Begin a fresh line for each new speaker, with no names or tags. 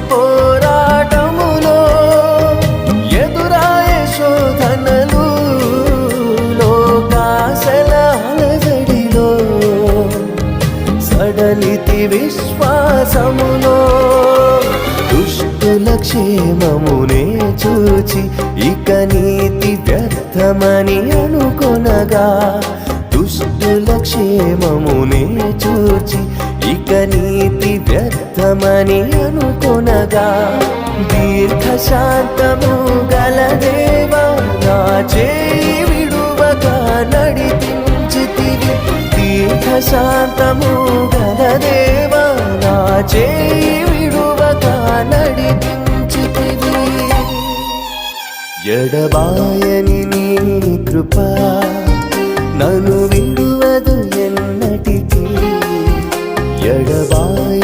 పోరాటములో ఎదురాయే శోధనలు లోకాశల అలజడిలో సడలితి విశ్వాసములో దుష్టుల క్షేమమునే చూచి ఇక నీతి వ్యర్థమని అనుకొనగా దుష్టుల క్షేమమునే చూచి ఇక నీతి వ్యర్థమని అనుకొనగా దీర్ఘశాంతము గల దేవా నా చేయి విడువగా నడిపించితివి దీర్ఘశాంతము గల దేవా నా చేయి విడువగా నడిపించితివి ఎడబాయని నీ కృప నన్ను విడువదు ఎన్నటికీ ఎడబాయ